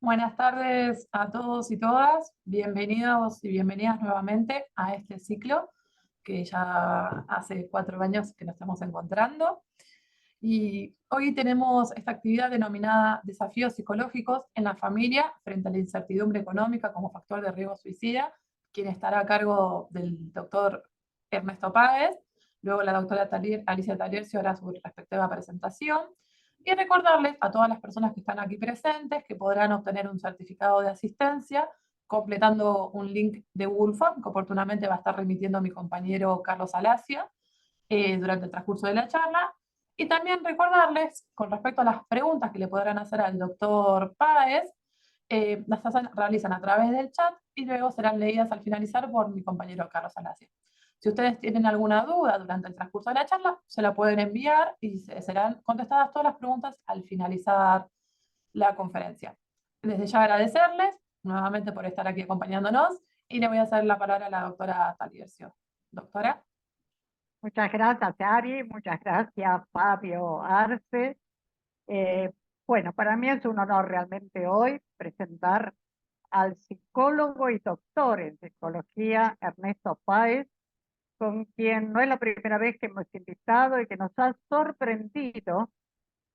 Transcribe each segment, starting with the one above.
Buenas tardes a todos y todas. Bienvenidos y bienvenidas nuevamente a este ciclo que ya hace 4 años que nos estamos encontrando. Y hoy tenemos esta actividad denominada Desafíos psicológicos en la familia frente a la incertidumbre económica como factor de riesgo suicida, quien estará a cargo del doctor Ernesto Páez. Luego la doctora Alicia Taliercio hará su respectiva presentación. Y recordarles a todas las personas que están aquí presentes que podrán obtener un certificado de asistencia completando un link de Google Form que oportunamente va a estar remitiendo mi compañero Carlos Alacia durante el transcurso de la charla. Y también recordarles, con respecto a las preguntas que le podrán hacer al doctor Páez, realizan a través del chat y luego serán leídas al finalizar por mi compañero Carlos Alacia. Si ustedes tienen alguna duda durante el transcurso de la charla, se la pueden enviar y serán contestadas todas las preguntas al finalizar la conferencia. Desde ya agradecerles nuevamente por estar aquí acompañándonos y le voy a hacer la palabra a la doctora Taliercio. Doctora. Muchas gracias, Ari. Muchas gracias, Fabio Arce. Eh, bueno, para mí es un honor realmente hoy presentar al psicólogo y doctor en psicología, Ernesto Páez, con quien no es la primera vez que hemos invitado y que nos ha sorprendido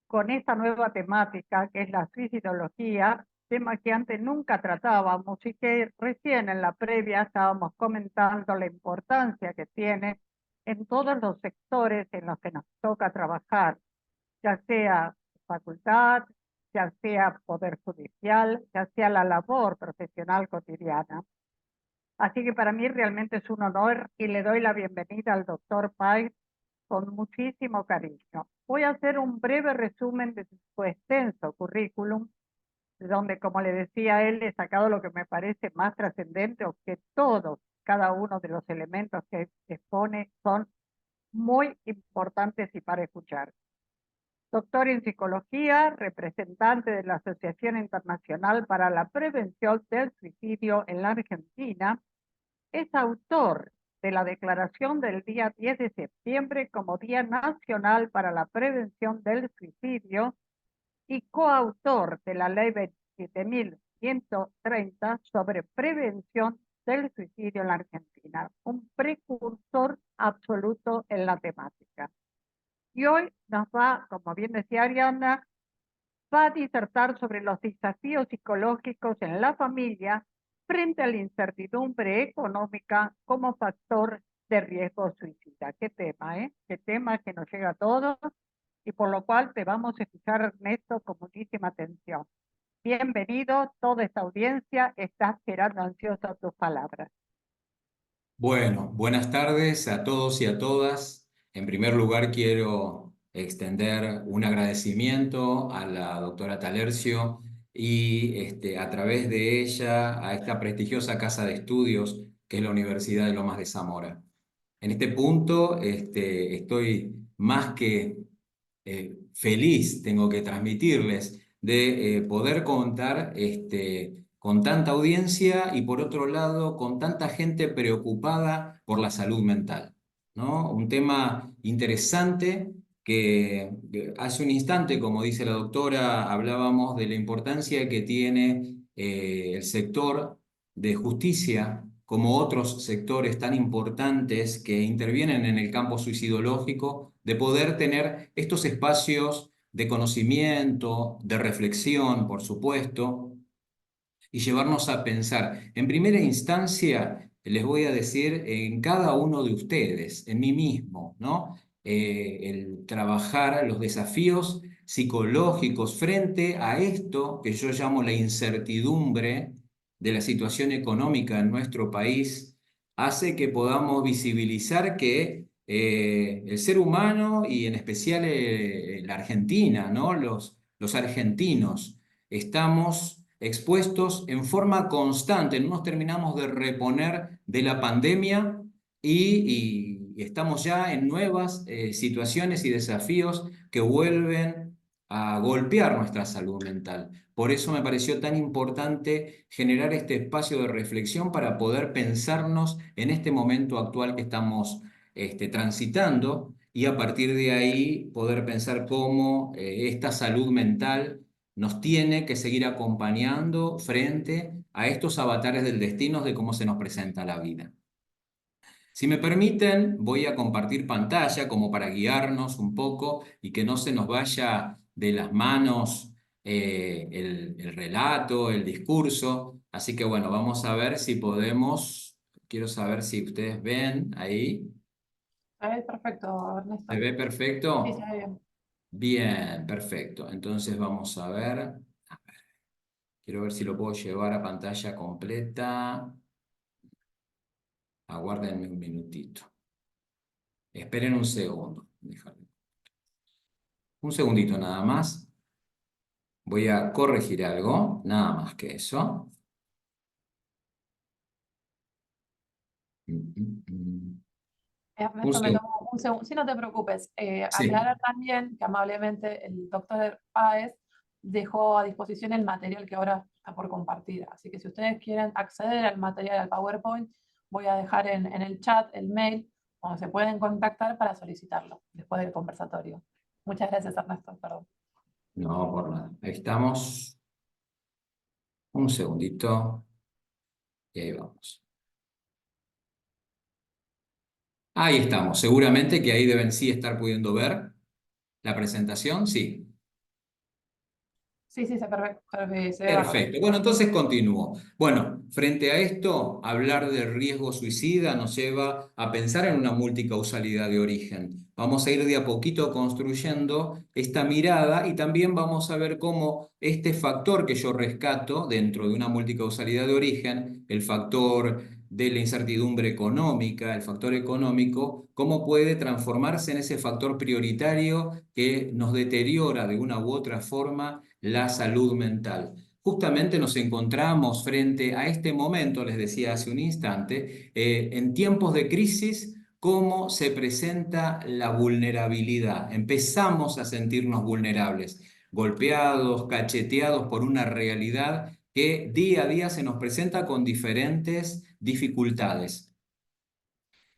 con esta nueva temática que es la suicidología, tema que antes nunca tratábamos y que recién en la previa estábamos comentando la importancia que tiene en todos los sectores en los que nos toca trabajar, ya sea facultad, ya sea poder judicial, ya sea la labor profesional cotidiana. Así que para mí realmente es un honor y le doy la bienvenida al doctor Páez con muchísimo cariño. Voy a hacer un breve resumen de su extenso currículum, de donde, como le decía a él, he sacado lo que me parece más trascendente, o que todos, cada uno de los elementos que expone son muy importantes y para escuchar. Doctor en psicología, representante de la Asociación Internacional para la Prevención del Suicidio en la Argentina, es autor de la declaración del día 10 de septiembre como Día Nacional para la Prevención del Suicidio y coautor de la Ley 27.130 sobre prevención del suicidio en la Argentina, un precursor absoluto en la temática. Y hoy nos va, como bien decía Ariana, va a disertar sobre los desafíos psicológicos en la familia frente a la incertidumbre económica como factor de riesgo suicida. Qué tema, ¿eh? Qué tema que nos llega a todos y por lo cual te vamos a escuchar, Ernesto, con muchísima atención. Bienvenido, toda esta audiencia está esperando ansiosa tus palabras. Bueno, buenas tardes a todos y a todas. En primer lugar, quiero extender un agradecimiento a la doctora Talercio y a través de ella a esta prestigiosa casa de estudios que es la Universidad de Lomas de Zamora. En este punto estoy más que feliz, tengo que transmitirles, de poder contar con tanta audiencia y por otro lado con tanta gente preocupada por la salud mental, ¿no? Un tema interesante que hace un instante, como dice la doctora, hablábamos de la importancia que tiene el sector de justicia como otros sectores tan importantes que intervienen en el campo suicidológico, de poder tener estos espacios de conocimiento, de reflexión, por supuesto, y llevarnos a pensar. En primera instancia, les voy a decir en cada uno de ustedes, en mí mismo, ¿no? El trabajar los desafíos psicológicos frente a esto que yo llamo la incertidumbre de la situación económica en nuestro país, hace que podamos visibilizar que el ser humano y en especial la Argentina, ¿no? Los argentinos, estamos expuestos en forma constante, no nos terminamos de reponer de la pandemia y estamos ya en nuevas situaciones y desafíos que vuelven a golpear nuestra salud mental. Por eso me pareció tan importante generar este espacio de reflexión para poder pensarnos en este momento actual que estamos transitando y a partir de ahí poder pensar cómo esta salud mental nos tiene que seguir acompañando frente a estos avatares del destino de cómo se nos presenta la vida. Si me permiten, voy a compartir pantalla como para guiarnos un poco y que no se nos vaya de las manos el relato, el discurso. Así que bueno, vamos a ver si podemos, quiero saber si ustedes ven ahí. Se ve perfecto, ¿Se Ernesto. ve Sí, se perfecto? ve bien. Bien, perfecto. Entonces vamos a ver. Quiero ver si lo puedo llevar a pantalla completa. Aguárdenme un minutito. Esperen un segundo. Un segundito nada más. Voy a corregir algo, nada más que eso. Un Ernesto, me segundo. tomo un segundo. Sí, no te preocupes. Sí, Aclarar también que amablemente el doctor Páez dejó a disposición el material que ahora está por compartir. Así que si ustedes quieren acceder al material, al PowerPoint, voy a dejar en el chat el mail donde se pueden contactar para solicitarlo después del conversatorio. Muchas gracias, Ernesto. Perdón. no, por nada. Ahí estamos. Un segundito. Y ahí vamos. Ahí estamos. Seguramente que ahí deben sí estar pudiendo ver la presentación. Sí. Sí, sí, se ve bárbaro. Perfecto. Bueno, entonces continúo. Bueno, frente a esto, hablar del riesgo suicida nos lleva a pensar en una multicausalidad de origen. Vamos a ir de a poquito construyendo esta mirada y también vamos a ver cómo este factor que yo rescato dentro de una multicausalidad de origen, el factor de la incertidumbre económica, el factor económico, cómo puede transformarse en ese factor prioritario que nos deteriora de una u otra forma la salud mental. Justamente nos encontramos frente a este momento, les decía hace un instante, en tiempos de crisis, cómo se presenta la vulnerabilidad. Empezamos a sentirnos vulnerables, golpeados, cacheteados por una realidad que día a día se nos presenta con diferentes dificultades.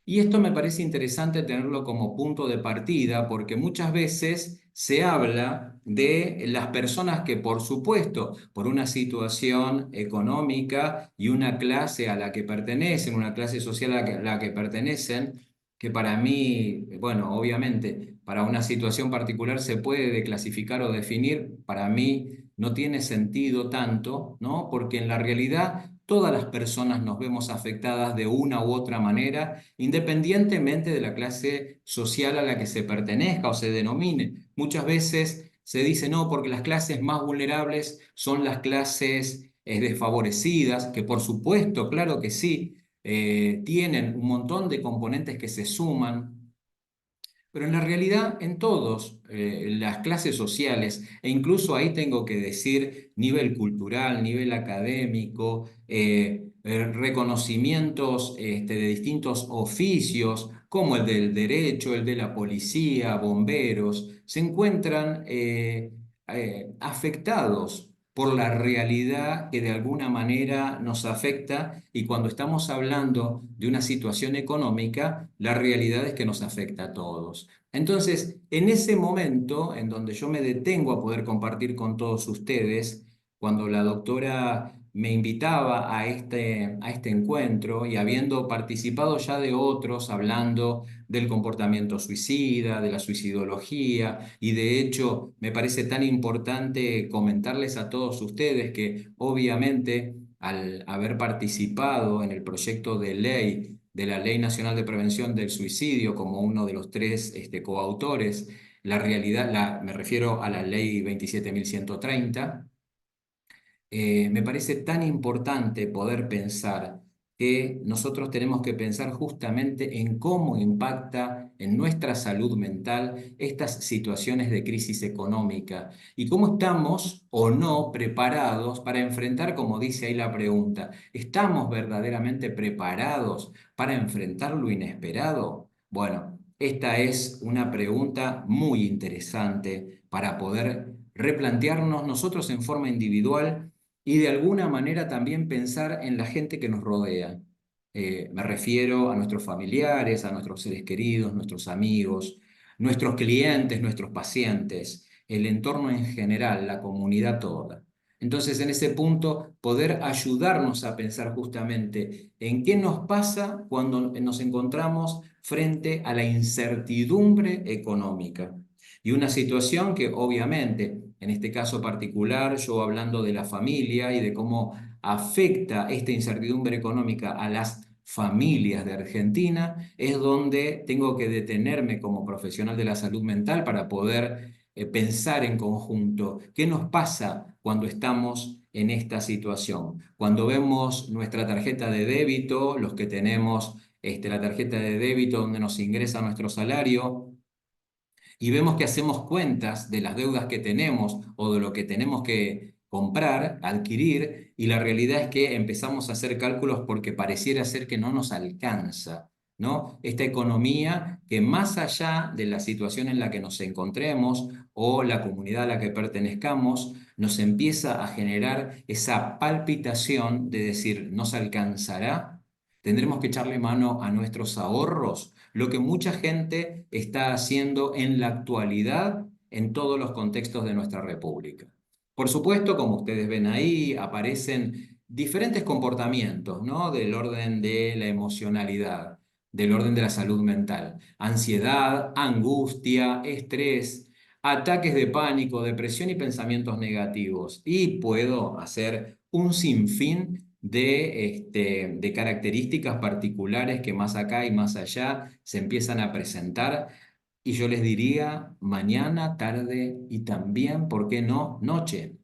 Y esto me parece interesante tenerlo como punto de partida porque muchas veces se habla de las personas que, por supuesto, por una situación económica y una clase a la que pertenecen, una clase social a la que pertenecen, que para mí, bueno, obviamente, para una situación particular se puede declasificar o definir, para mí no tiene sentido tanto, ¿no? Porque en la realidad todas las personas nos vemos afectadas de una u otra manera independientemente de la clase social a la que se pertenezca o se denomine. Muchas veces se dice no, porque las clases más vulnerables son las clases desfavorecidas, que por supuesto, claro que sí, tienen un montón de componentes que se suman, pero en la realidad, en todos las clases sociales, e incluso ahí tengo que decir nivel cultural, nivel académico, reconocimientos de distintos oficios, como el del derecho, el de la policía, bomberos, se encuentran afectados por la realidad que de alguna manera nos afecta y cuando estamos hablando de una situación económica, la realidad es que nos afecta a todos. Entonces, en ese momento en donde yo me detengo a poder compartir con todos ustedes, cuando la doctora me invitaba a este encuentro y habiendo participado ya de otros hablando del comportamiento suicida, de la suicidología, y de hecho me parece tan importante comentarles a todos ustedes que obviamente al haber participado en el proyecto de ley de la Ley Nacional de Prevención del Suicidio como uno de los tres coautores, la realidad, me refiero a la Ley 27.130, me parece tan importante poder pensar que nosotros tenemos que pensar justamente en cómo impacta en nuestra salud mental estas situaciones de crisis económica y cómo estamos o no preparados para enfrentar, como dice ahí la pregunta, ¿estamos verdaderamente preparados para enfrentar lo inesperado? Bueno, esta es una pregunta muy interesante para poder replantearnos nosotros en forma individual y de alguna manera también pensar en la gente que nos rodea. Me refiero a nuestros familiares, a nuestros seres queridos, nuestros amigos, nuestros clientes, nuestros pacientes. el entorno en general, la comunidad toda. Entonces, en ese punto, poder ayudarnos a pensar justamente en qué nos pasa cuando nos encontramos frente a la incertidumbre económica. Y una situación que obviamente, en este caso particular, yo hablando de la familia y de cómo afecta esta incertidumbre económica a las familias de Argentina, es donde tengo que detenerme como profesional de la salud mental para poder pensar en conjunto qué nos pasa cuando estamos en esta situación. Cuando vemos nuestra tarjeta de débito, los que tenemos la tarjeta de débito donde nos ingresa nuestro salario, y vemos que hacemos cuentas de las deudas que tenemos o de lo que tenemos que comprar, adquirir, y la realidad es que empezamos a hacer cálculos porque pareciera ser que no nos alcanza, ¿no? Esta economía que más allá de la situación en la que nos encontremos o la comunidad a la que pertenezcamos, nos empieza a generar esa palpitación de decir, ¿nos alcanzará? ¿Tendremos que echarle mano a nuestros ahorros? Lo que mucha gente está haciendo en la actualidad en todos los contextos de nuestra República. Por supuesto, como ustedes ven ahí, aparecen diferentes comportamientos, ¿no? Del orden de la emocionalidad, del orden de la salud mental. Ansiedad, angustia, estrés, ataques de pánico, depresión y pensamientos negativos. Y puedo hacer un sinfín de características particulares que más acá y más allá se empiezan a presentar. Y yo les diría mañana, tarde y también, ¿por qué no?, noche.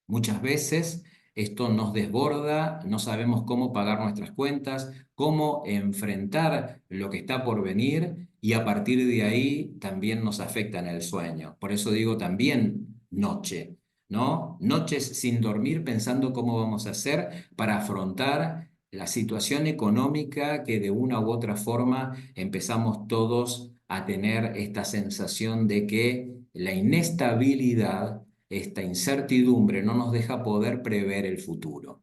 Muchas veces esto nos desborda, no sabemos cómo pagar nuestras cuentas, cómo enfrentar lo que está por venir y a partir de ahí también nos afecta en el sueño. Por eso digo también noche, ¿no? Noches sin dormir pensando cómo vamos a hacer para afrontar la situación económica que de una u otra forma empezamos todos a tener esta sensación de que la inestabilidad, esta incertidumbre no nos deja poder prever el futuro.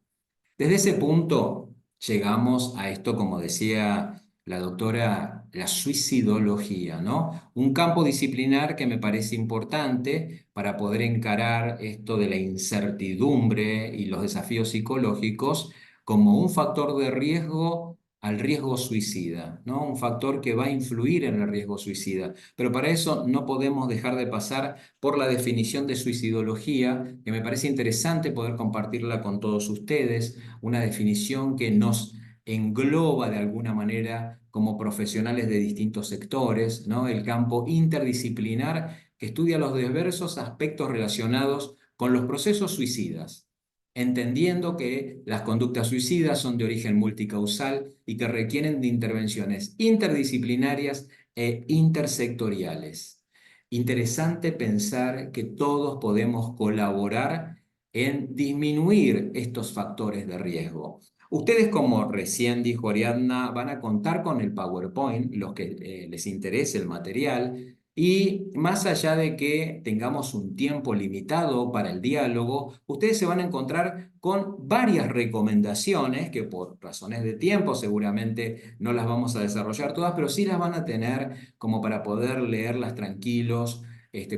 Desde ese punto llegamos a esto, como decía la doctora, la suicidología, ¿no? Un campo disciplinar que me parece importante para poder encarar esto de la incertidumbre y los desafíos psicológicos como un factor de riesgo al riesgo suicida, ¿no? Un factor que va a influir en el riesgo suicida. Pero para eso no podemos dejar de pasar por la definición de suicidología, que me parece interesante poder compartirla con todos ustedes, una definición que nos engloba de alguna manera como profesionales de distintos sectores, ¿no? El campo interdisciplinar que estudia los diversos aspectos relacionados con los procesos suicidas, entendiendo que las conductas suicidas son de origen multicausal y que requieren de intervenciones interdisciplinarias e intersectoriales. Interesante pensar que todos podemos colaborar en disminuir estos factores de riesgo. Ustedes, como recién dijo Ariadna, van a contar con el PowerPoint, los que les interese el material, y más allá de que tengamos un tiempo limitado para el diálogo, ustedes se van a encontrar con varias recomendaciones que por razones de tiempo seguramente no las vamos a desarrollar todas, pero sí las van a tener como para poder leerlas tranquilos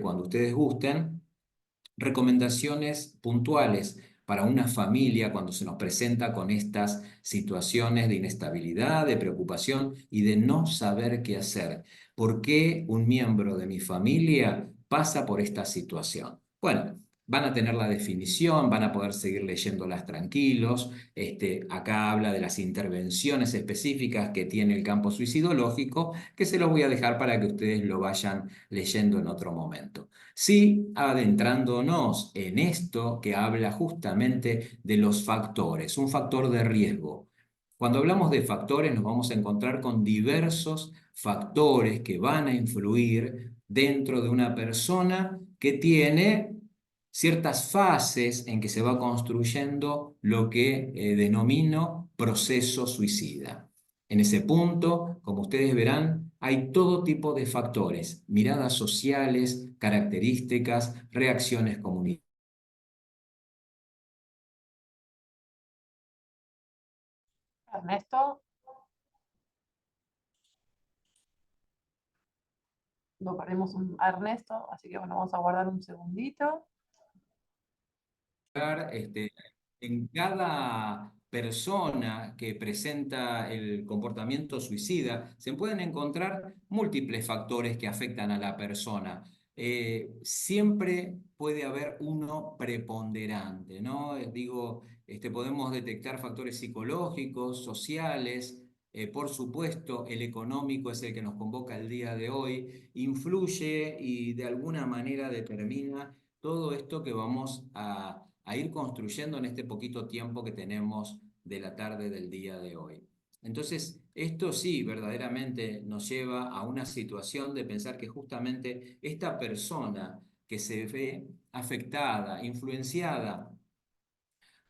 cuando ustedes gusten. Recomendaciones puntuales para una familia cuando se nos presenta con estas situaciones de inestabilidad, de preocupación y de no saber qué hacer. ¿Por qué un miembro de mi familia pasa por esta situación? Bueno, van a tener la definición, van a poder seguir leyéndolas tranquilos. Acá habla de las intervenciones específicas que tiene el campo suicidológico, que se los voy a dejar para que ustedes lo vayan leyendo en otro momento. Sí, adentrándonos en esto que habla justamente de los factores, un factor de riesgo. Cuando hablamos de factores nos vamos a encontrar con diversos factores que van a influir dentro de una persona que tiene ciertas fases en que se va construyendo lo que denomino proceso suicida. En ese punto, como ustedes verán, hay todo tipo de factores, miradas sociales, características, reacciones comunitarias. Ernesto, lo perdimos a Ernesto, así que bueno, vamos a guardar un segundito. En cada persona que presenta el comportamiento suicida se pueden encontrar múltiples factores que afectan a la persona. Siempre puede haber uno preponderante, ¿no? Podemos detectar factores psicológicos, sociales, por supuesto, el económico es el que nos convoca el día de hoy, influye y de alguna manera determina todo esto que vamos a ir construyendo en este poquito tiempo que tenemos de la tarde del día de hoy. Entonces, esto sí verdaderamente nos lleva a una situación de pensar que justamente esta persona que se ve afectada, influenciada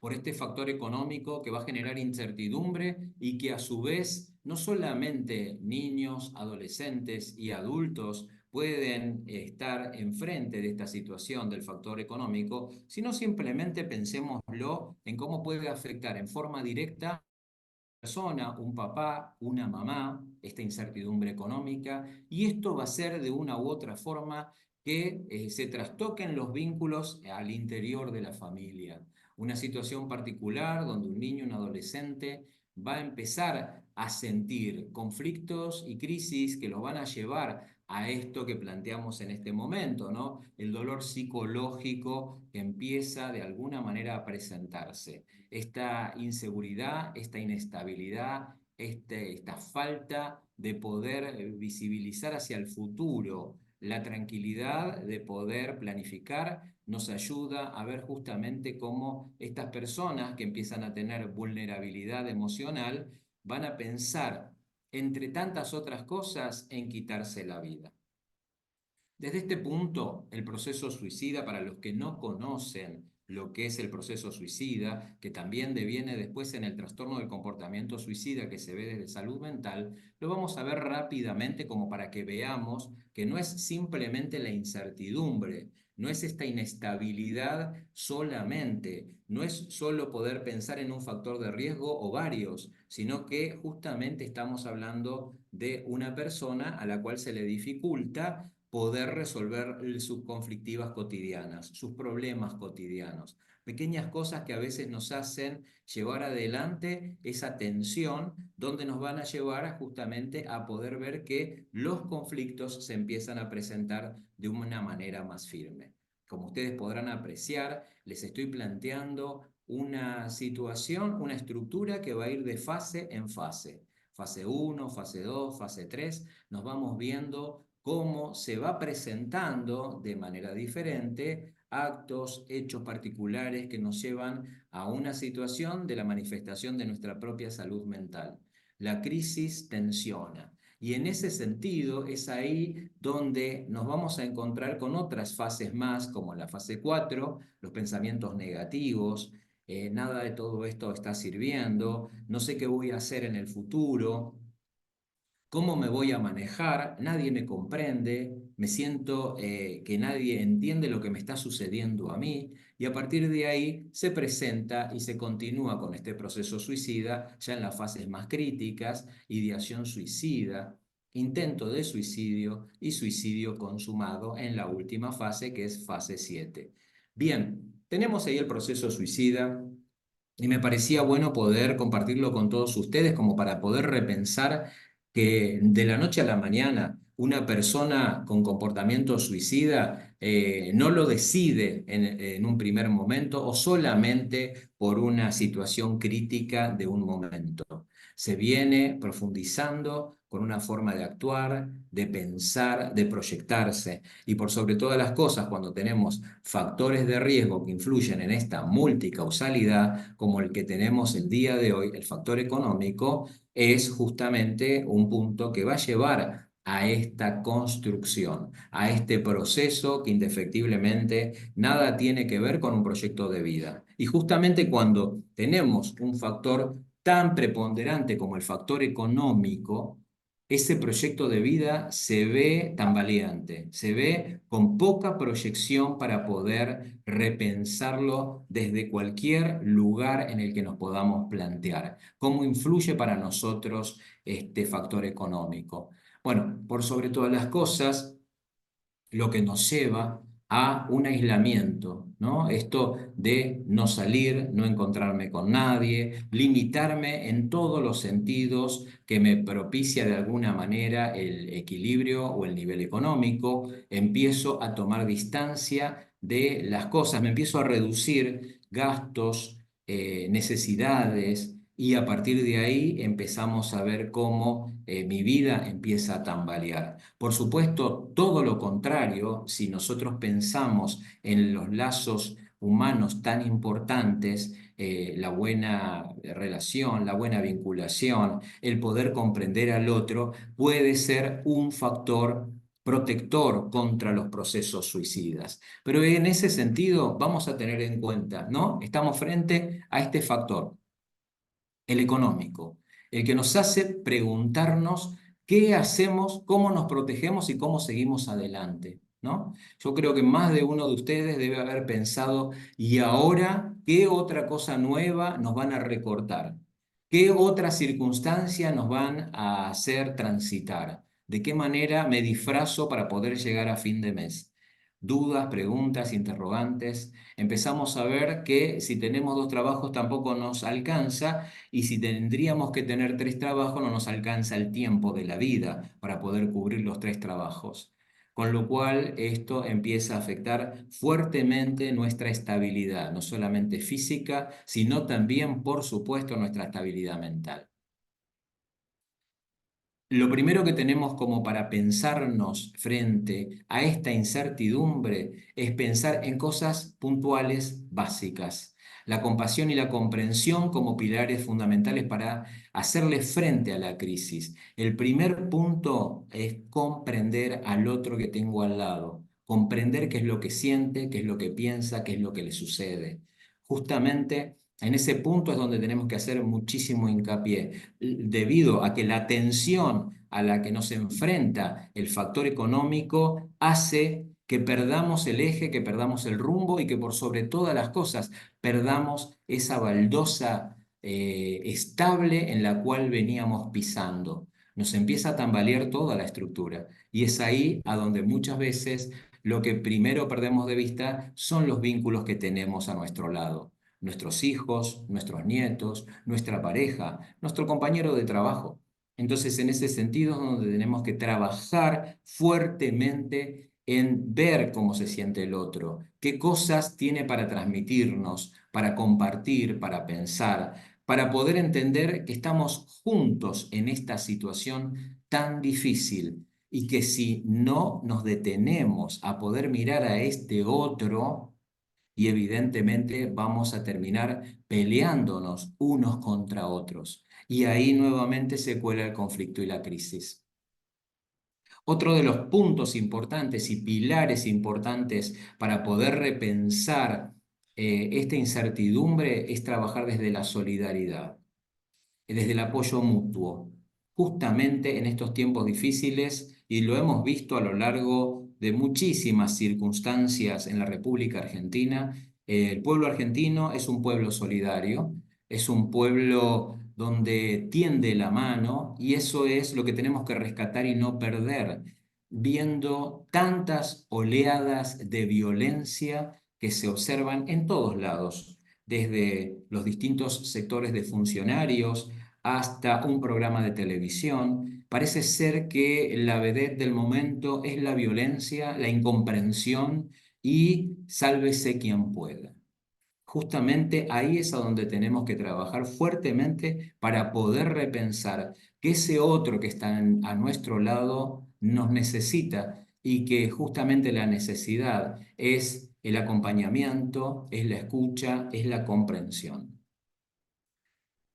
por este factor económico que va a generar incertidumbre y que a su vez no solamente niños, adolescentes y adultos pueden estar enfrente de esta situación del factor económico, sino simplemente pensémoslo en cómo puede afectar en forma directa persona, un papá, una mamá, esta incertidumbre económica, y esto va a ser de una u otra forma que se trastoquen los vínculos al interior de la familia. Una situación particular donde un niño, un adolescente, va a empezar a sentir conflictos y crisis que lo van a llevar a esto que planteamos en este momento, ¿no? El dolor psicológico que empieza de alguna manera a presentarse. Esta inseguridad, esta inestabilidad, esta falta de poder visibilizar hacia el futuro, la tranquilidad de poder planificar, nos ayuda a ver justamente cómo estas personas que empiezan a tener vulnerabilidad emocional van a pensar, entre tantas otras cosas, en quitarse la vida. Desde este punto, el proceso suicida, para los que no conocen lo que es el proceso suicida, que también deviene después en el trastorno del comportamiento suicida que se ve desde salud mental, lo vamos a ver rápidamente como para que veamos que no es simplemente la incertidumbre, no es esta inestabilidad solamente, no es solo poder pensar en un factor de riesgo o varios, sino que justamente estamos hablando de una persona a la cual se le dificulta poder resolver sus conflictivas cotidianas, sus problemas cotidianos. Pequeñas cosas que a veces nos hacen llevar adelante esa tensión, donde nos van a llevar justamente a poder ver que los conflictos se empiezan a presentar de una manera más firme. Como ustedes podrán apreciar, les estoy planteando una situación, una estructura que va a ir de fase en fase. Fase 1, fase 2, fase 3, nos vamos viendo cómo se va presentando de manera diferente actos, hechos particulares que nos llevan a una situación de la manifestación de nuestra propia salud mental. La crisis tensiona. Y en ese sentido es ahí donde nos vamos a encontrar con otras fases más, como la fase 4, los pensamientos negativos, nada de todo esto está sirviendo, no sé qué voy a hacer en el futuro, cómo me voy a manejar, nadie me comprende, me siento que nadie entiende lo que me está sucediendo a mí, y a partir de ahí se presenta y se continúa con este proceso suicida ya en las fases más críticas: ideación suicida, intento de suicidio y suicidio consumado en la última fase, que es fase 7. Bien, tenemos ahí el proceso suicida. Y me parecía bueno poder compartirlo con todos ustedes como para poder repensar que de la noche a la mañana una persona con comportamiento suicida no lo decide en un primer momento o solamente por una situación crítica de un momento. Se viene profundizando con una forma de actuar, de pensar, de proyectarse. Y por sobre todas las cosas, cuando tenemos factores de riesgo que influyen en esta multicausalidad, como el que tenemos el día de hoy, el factor económico, es justamente un punto que va a llevar a esta construcción, a este proceso que indefectiblemente nada tiene que ver con un proyecto de vida. Y justamente cuando tenemos un factor tan preponderante como el factor económico, ese proyecto de vida se ve tambaleante, se ve con poca proyección para poder repensarlo desde cualquier lugar en el que nos podamos plantear. ¿Cómo influye para nosotros este factor económico? Bueno, por sobre todas las cosas, lo que nos lleva a un aislamiento, ¿no? Esto de no salir, no encontrarme con nadie, limitarme en todos los sentidos que me propicia de alguna manera el equilibrio o el nivel económico, empiezo a tomar distancia de las cosas, me empiezo a reducir gastos, necesidades, y a partir de ahí empezamos a ver cómo mi vida empieza a tambalear. Por supuesto, todo lo contrario, si nosotros pensamos en los lazos humanos tan importantes, la buena relación, la buena vinculación, el poder comprender al otro, puede ser un factor protector contra los procesos suicidas. Pero en ese sentido vamos a tener en cuenta, ¿no? Estamos frente a este factor, el económico, el que nos hace preguntarnos qué hacemos, cómo nos protegemos y cómo seguimos adelante, ¿no? Yo creo que más de uno de ustedes debe haber pensado, ¿y ahora qué otra cosa nueva nos van a recortar? ¿Qué otra circunstancia nos van a hacer transitar? ¿De qué manera me disfrazo para poder llegar a fin de mes? Dudas, preguntas, interrogantes. Empezamos a ver que si tenemos 2 trabajos tampoco nos alcanza, y si tendríamos que tener 3 trabajos, no nos alcanza el tiempo de la vida para poder cubrir los 3 trabajos. Con lo cual, esto empieza a afectar fuertemente nuestra estabilidad, no solamente física, sino también, por supuesto, nuestra estabilidad mental. Lo primero que tenemos como para pensarnos frente a esta incertidumbre es pensar en cosas puntuales básicas. La compasión y la comprensión como pilares fundamentales para hacerle frente a la crisis. El primer punto es comprender al otro que tengo al lado, comprender qué es lo que siente, qué es lo que piensa, qué es lo que le sucede. Justamente en ese punto es donde tenemos que hacer muchísimo hincapié, debido a que la tensión a la que nos enfrenta el factor económico hace que perdamos el eje, que perdamos el rumbo y que por sobre todas las cosas perdamos esa baldosa estable en la cual veníamos pisando. Nos empieza a tambalear toda la estructura y es ahí a donde muchas veces lo que primero perdemos de vista son los vínculos que tenemos a nuestro lado, nuestros hijos, nuestros nietos, nuestra pareja, nuestro compañero de trabajo. Entonces, en ese sentido es donde tenemos que trabajar fuertemente en ver cómo se siente el otro, qué cosas tiene para transmitirnos, para compartir, para pensar, para poder entender que estamos juntos en esta situación tan difícil y que si no nos detenemos a poder mirar a este otro, y evidentemente vamos a terminar peleándonos unos contra otros. Y ahí nuevamente se cuela el conflicto y la crisis. Otro de los puntos importantes y pilares importantes para poder repensar esta incertidumbre es trabajar desde la solidaridad, desde el apoyo mutuo, justamente en estos tiempos difíciles, y lo hemos visto a lo largo de muchísimas circunstancias en la República Argentina. El pueblo argentino es un pueblo solidario, es un pueblo donde tiende la mano, y eso es lo que tenemos que rescatar y no perder, viendo tantas oleadas de violencia que se observan en todos lados, desde los distintos sectores de funcionarios hasta un programa de televisión. Parece ser que la vedette del momento es la violencia, la incomprensión y sálvese quien pueda. Justamente ahí es a donde tenemos que trabajar fuertemente para poder repensar que ese otro que está a nuestro lado nos necesita, y que justamente la necesidad es el acompañamiento, es la escucha, es la comprensión.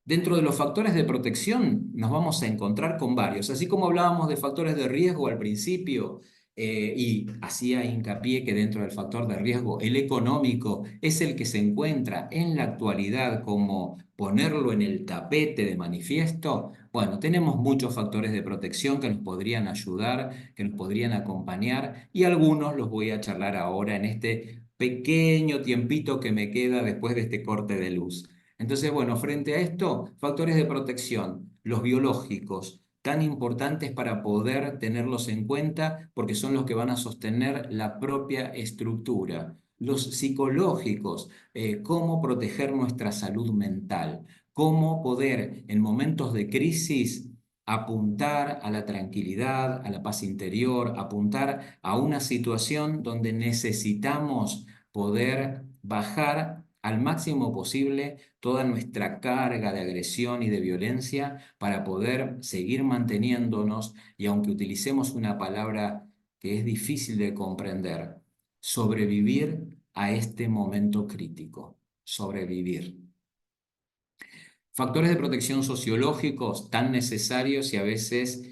Dentro de los factores de protección nos vamos a encontrar con varios. Así como hablábamos de factores de riesgo al principio, y hacía hincapié que dentro del factor de riesgo el económico es el que se encuentra en la actualidad como ponerlo en el tapete de manifiesto. Bueno, tenemos muchos factores de protección que nos podrían ayudar, que nos podrían acompañar, y algunos los voy a charlar ahora en este pequeño tiempito que me queda después de este corte de luz. Entonces, bueno, frente a esto, factores de protección, los biológicos, tan importantes para poder tenerlos en cuenta porque son los que van a sostener la propia estructura. Los psicológicos, cómo proteger nuestra salud mental, cómo poder en momentos de crisis apuntar a la tranquilidad, a la paz interior, apuntar a una situación donde necesitamos poder bajar al máximo posible toda nuestra carga de agresión y de violencia para poder seguir manteniéndonos y aunque utilicemos una palabra que es difícil de comprender, sobrevivir a este momento crítico, sobrevivir. Factores de protección sociológicos tan necesarios y a veces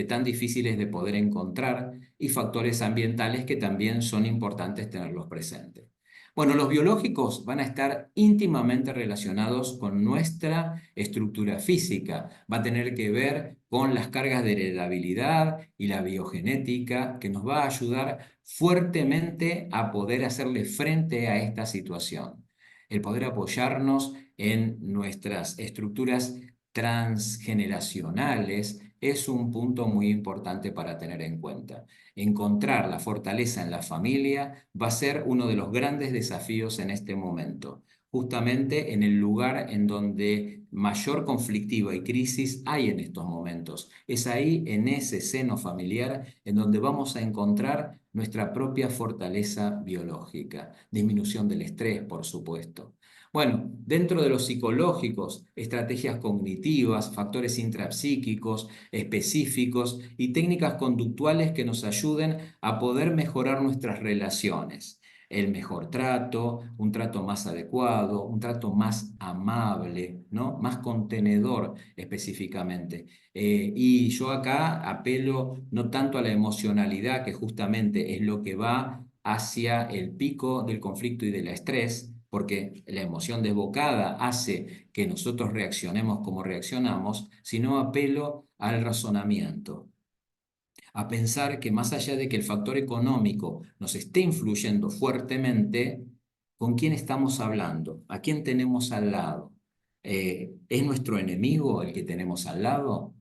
tan difíciles de poder encontrar, y factores ambientales que también son importantes tenerlos presentes. Bueno, los biológicos van a estar íntimamente relacionados con nuestra estructura física. Va a tener que ver con las cargas de heredabilidad y la biogenética, que nos va a ayudar fuertemente a poder hacerle frente a esta situación. El poder apoyarnos en nuestras estructuras transgeneracionales es un punto muy importante para tener en cuenta. Encontrar la fortaleza en la familia va a ser uno de los grandes desafíos en este momento, justamente en el lugar en donde mayor conflictiva y crisis hay en estos momentos. Es ahí, en ese seno familiar, en donde vamos a encontrar nuestra propia fortaleza biológica. Disminución del estrés, por supuesto. Bueno, dentro de los psicológicos, estrategias cognitivas, factores intrapsíquicos específicos y técnicas conductuales que nos ayuden a poder mejorar nuestras relaciones. El mejor trato, un trato más adecuado, un trato más amable, ¿no? Más contenedor específicamente. Y yo acá apelo no tanto a la emocionalidad, que justamente es lo que va hacia el pico del conflicto y del estrés, porque la emoción desbocada hace que nosotros reaccionemos como reaccionamos, sino apelo al razonamiento, a pensar que más allá de que el factor económico nos esté influyendo fuertemente, ¿con quién estamos hablando? ¿A quién tenemos al lado? ¿Es nuestro enemigo el que tenemos al lado?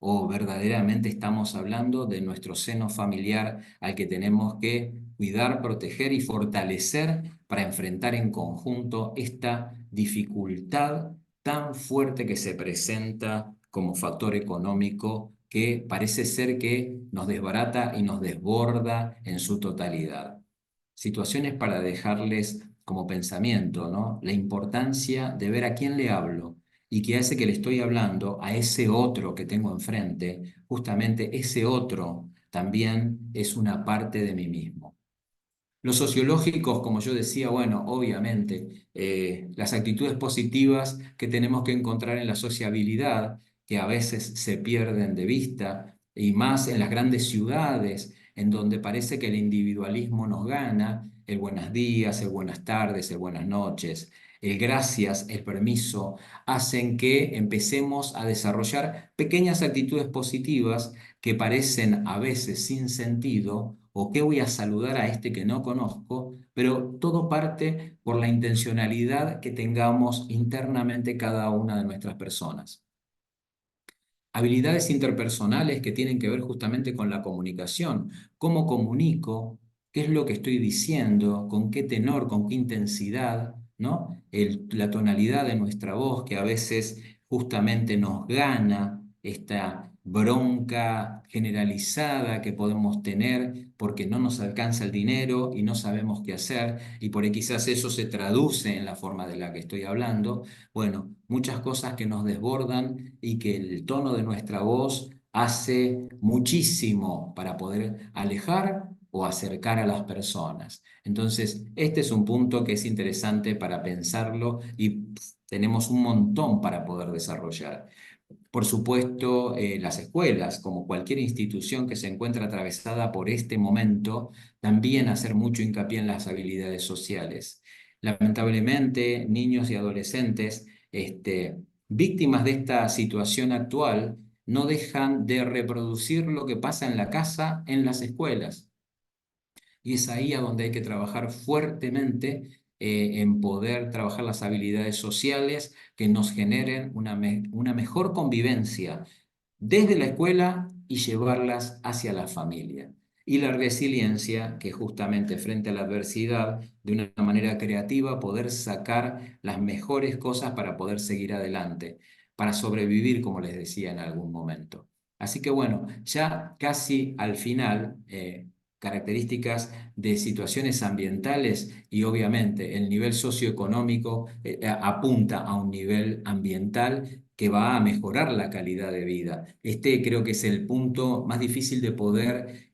¿O verdaderamente estamos hablando de nuestro seno familiar al que tenemos que cuidar, proteger y fortalecer para enfrentar en conjunto esta dificultad tan fuerte que se presenta como factor económico, que parece ser que nos desbarata y nos desborda en su totalidad? Situaciones para dejarles como pensamiento, ¿no? La importancia de ver a quién le hablo y que hace que le estoy hablando a ese otro que tengo enfrente. Justamente ese otro también es una parte de mí mismo. Los sociológicos, como yo decía, bueno, obviamente, las actitudes positivas que tenemos que encontrar en la sociabilidad, que a veces se pierden de vista, y más en las grandes ciudades, en donde parece que el individualismo nos gana, el buenos días, el buenas tardes, el buenas noches, el gracias, el permiso, hacen que empecemos a desarrollar pequeñas actitudes positivas que parecen a veces sin sentido, o qué voy a saludar a este que no conozco, pero todo parte por la intencionalidad que tengamos internamente cada una de nuestras personas. Habilidades interpersonales que tienen que ver justamente con la comunicación. ¿Cómo comunico? ¿Qué es lo que estoy diciendo? ¿Con qué tenor? ¿Con qué intensidad? ¿No? La tonalidad de nuestra voz que a veces justamente nos gana esta bronca generalizada que podemos tener porque no nos alcanza el dinero y no sabemos qué hacer, y por ahí quizás eso se traduce en la forma de la que estoy hablando. Bueno, muchas cosas que nos desbordan y que el tono de nuestra voz hace muchísimo para poder alejar o acercar a las personas. Entonces, este es un punto que es interesante para pensarlo y tenemos un montón para poder desarrollar. Por supuesto, las escuelas, como cualquier institución que se encuentra atravesada por este momento, también hacer mucho hincapié en las habilidades sociales. Lamentablemente, niños y adolescentes, víctimas de esta situación actual, no dejan de reproducir lo que pasa en la casa, en las escuelas. Y es ahí a donde hay que trabajar fuertemente en poder trabajar las habilidades sociales que nos generen una mejor convivencia desde la escuela y llevarlas hacia la familia. Y la resiliencia, que justamente frente a la adversidad, de una manera creativa, poder sacar las mejores cosas para poder seguir adelante, para sobrevivir, como les decía en algún momento. Así que bueno, ya casi al final, características de situaciones ambientales y obviamente el nivel socioeconómico apunta a un nivel ambiental que va a mejorar la calidad de vida. Este creo que es el punto más difícil de poder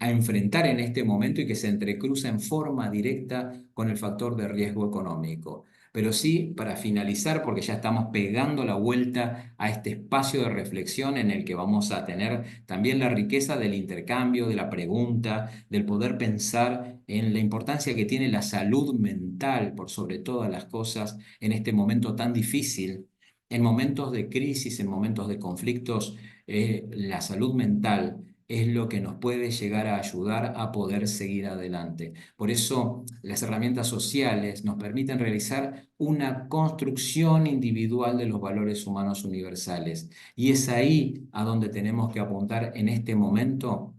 a enfrentar en este momento y que se entrecruza en forma directa con el factor de riesgo económico. Pero sí, para finalizar, porque ya estamos pegando la vuelta a este espacio de reflexión en el que vamos a tener también la riqueza del intercambio, de la pregunta, del poder pensar en la importancia que tiene la salud mental por sobre todas las cosas en este momento tan difícil. En momentos de crisis, en momentos de conflictos, la salud mental es lo que nos puede llegar a ayudar a poder seguir adelante. Por eso las herramientas sociales nos permiten realizar una construcción individual de los valores humanos universales. Y es ahí a donde tenemos que apuntar en este momento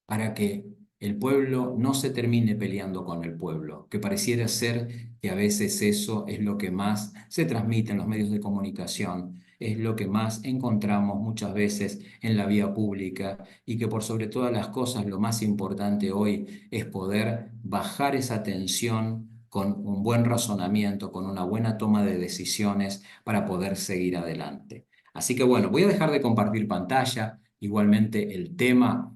para que el pueblo no se termine peleando con el pueblo, que pareciera ser que a veces eso es lo que más se transmite en los medios de comunicación, es lo que más encontramos muchas veces en la vía pública y que por sobre todas las cosas lo más importante hoy es poder bajar esa tensión con un buen razonamiento, con una buena toma de decisiones para poder seguir adelante. Así que bueno, voy a dejar de compartir pantalla. Igualmente el tema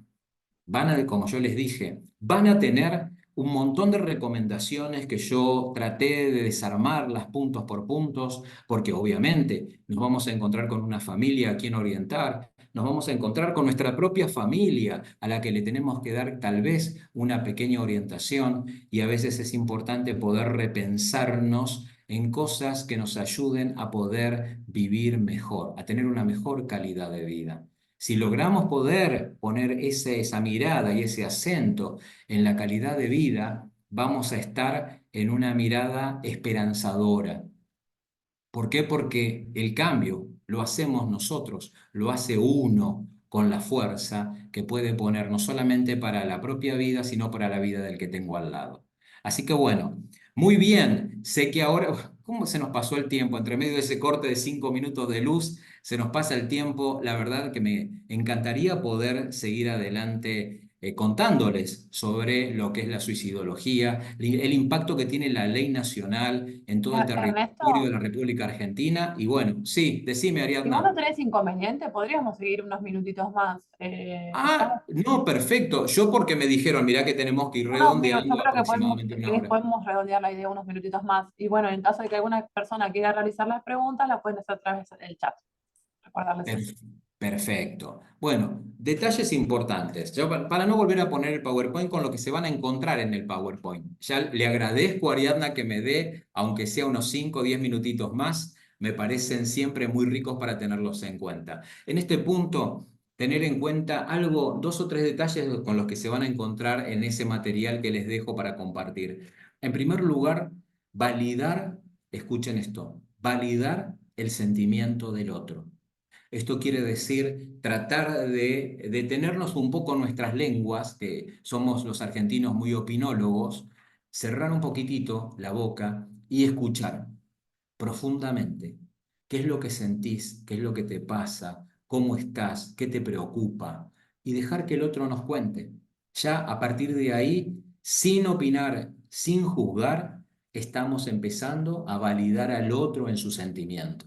como yo les dije, van a tener un montón de recomendaciones que yo traté de desarmarlas puntos por puntos, porque obviamente nos vamos a encontrar con una familia a quien orientar, nos vamos a encontrar con nuestra propia familia a la que le tenemos que dar tal vez una pequeña orientación y a veces es importante poder repensarnos en cosas que nos ayuden a poder vivir mejor, a tener una mejor calidad de vida. Si logramos poder poner esa mirada y ese acento en la calidad de vida, vamos a estar en una mirada esperanzadora. ¿Por qué? Porque el cambio lo hacemos nosotros, lo hace uno con la fuerza que puede poner no solamente para la propia vida, sino para la vida del que tengo al lado. Así que bueno, muy bien, sé que ahora, ¿cómo se nos pasó el tiempo? Entre medio de ese corte de 5 minutos de luz, se nos pasa el tiempo. La verdad que me encantaría poder seguir adelante contándoles sobre lo que es la suicidología, el impacto que tiene la ley nacional en todo el territorio de Ernesto, la República Argentina. Y bueno, sí, decime, si vos no Ariadna. tenés inconveniente, podríamos seguir unos minutitos más. Ah, Estamos. no, perfecto. Yo porque me dijeron, mirá que tenemos que ir No, pero yo redondeando creo que podemos, aproximadamente una que hora. podemos redondear la idea unos minutitos más. Y bueno, en caso de que alguna persona quiera realizar las preguntas, las pueden hacer a través del chat. Recordarles eso. Per- Perfecto. Bueno, detalles importantes. Yo, para no volver a poner el PowerPoint con lo que se van a encontrar en el PowerPoint. Ya le agradezco a Ariadna que me dé, aunque sea unos 5 o 10 minutitos más, me parecen siempre muy ricos para tenerlos en cuenta. En este punto, tener en cuenta algo, 2 o 3 detalles con los que se van a encontrar en ese material que les dejo para compartir. En primer lugar, validar, escuchen esto, validar el sentimiento del otro. Esto quiere decir tratar de detenernos un poco nuestras lenguas, que somos los argentinos muy opinólogos, cerrar un poquitito la boca y escuchar profundamente qué es lo que sentís, qué es lo que te pasa, cómo estás, qué te preocupa, y dejar que el otro nos cuente. Ya a partir de ahí, sin opinar, sin juzgar, estamos empezando a validar al otro en su sentimiento.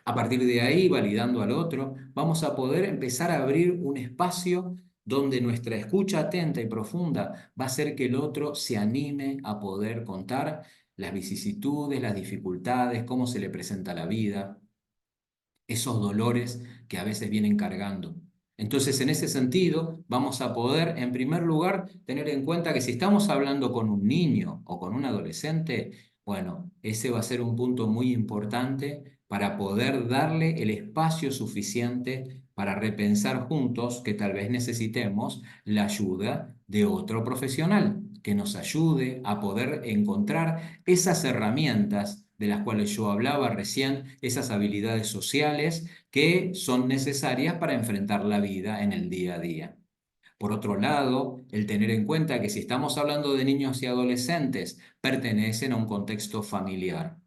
A partir de ahí, validando al otro, vamos a poder empezar a abrir un espacio donde nuestra escucha atenta y profunda va a hacer que el otro se anime a poder contar las vicisitudes, las dificultades, cómo se le presenta la vida, esos dolores que a veces vienen cargando. Entonces, en ese sentido, vamos a poder, en primer lugar, tener en cuenta que si estamos hablando con un niño o con un adolescente, bueno, ese va a ser un punto muy importante para poder darle el espacio suficiente para repensar juntos que tal vez necesitemos la ayuda de otro profesional que nos ayude a poder encontrar esas herramientas de las cuales yo hablaba recién, esas habilidades sociales que son necesarias para enfrentar la vida en el día a día. Por otro lado, el tener en cuenta que si estamos hablando de niños y adolescentes, pertenecen a un contexto familiar.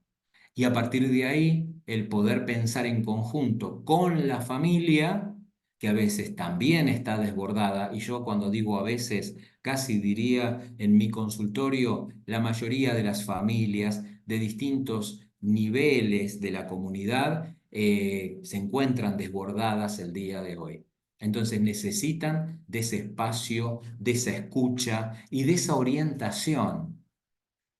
Y a partir de ahí, el poder pensar en conjunto con la familia, que a veces también está desbordada, y yo cuando digo a veces, casi diría en mi consultorio, la mayoría de las familias de distintos niveles de la comunidad se encuentran desbordadas el día de hoy. Entonces necesitan de ese espacio, de esa escucha y de esa orientación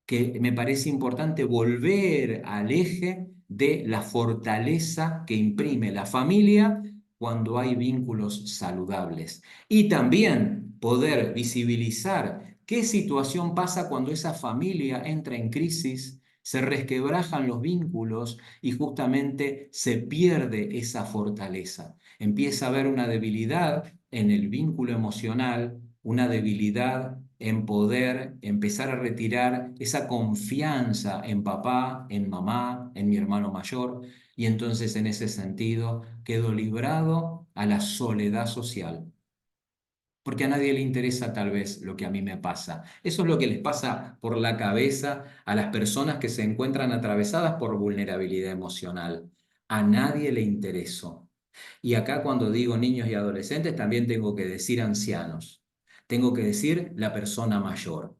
que me parece importante volver al eje de la fortaleza que imprime la familia cuando hay vínculos saludables. Y también poder visibilizar qué situación pasa cuando esa familia entra en crisis, se resquebrajan los vínculos y justamente se pierde esa fortaleza. Empieza a haber una debilidad en el vínculo emocional, una debilidad en poder empezar a retirar esa confianza en papá, en mamá, en mi hermano mayor, y entonces en ese sentido quedo librado a la soledad social. Porque a nadie le interesa tal vez lo que a mí me pasa. Eso es lo que les pasa por la cabeza a las personas que se encuentran atravesadas por vulnerabilidad emocional. A nadie le interesó. Y acá cuando digo niños y adolescentes también tengo que decir ancianos. Tengo que decir la persona mayor.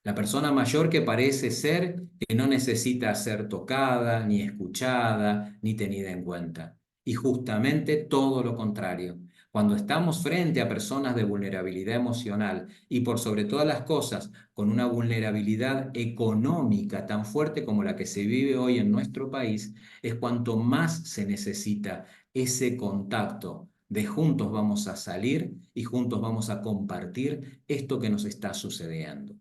La persona mayor que parece ser que no necesita ser tocada, ni escuchada, ni tenida en cuenta. Y justamente todo lo contrario. Cuando estamos frente a personas de vulnerabilidad emocional y por sobre todas las cosas con una vulnerabilidad económica tan fuerte como la que se vive hoy en nuestro país, es cuanto más se necesita ese contacto de juntos vamos a salir y juntos vamos a compartir esto que nos está sucediendo.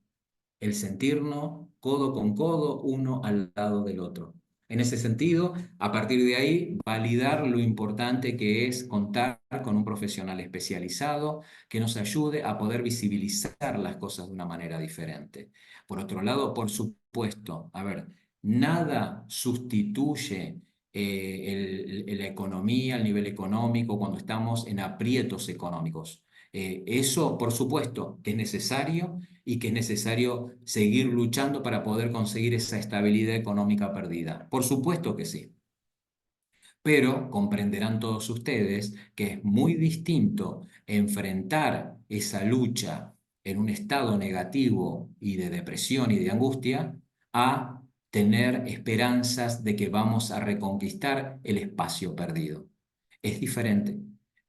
El sentirnos codo con codo, uno al lado del otro. En ese sentido, a partir de ahí, validar lo importante que es contar con un profesional especializado que nos ayude a poder visibilizar las cosas de una manera diferente. Por otro lado, por supuesto, a ver, nada sustituye la economía, el nivel económico, cuando estamos en aprietos económicos. Eso, por supuesto, que es necesario y que es necesario seguir luchando para poder conseguir esa estabilidad económica perdida. Por supuesto que sí. Pero comprenderán todos ustedes que es muy distinto enfrentar esa lucha en un estado negativo y de depresión y de angustia a tener esperanzas de que vamos a reconquistar el espacio perdido. Es diferente.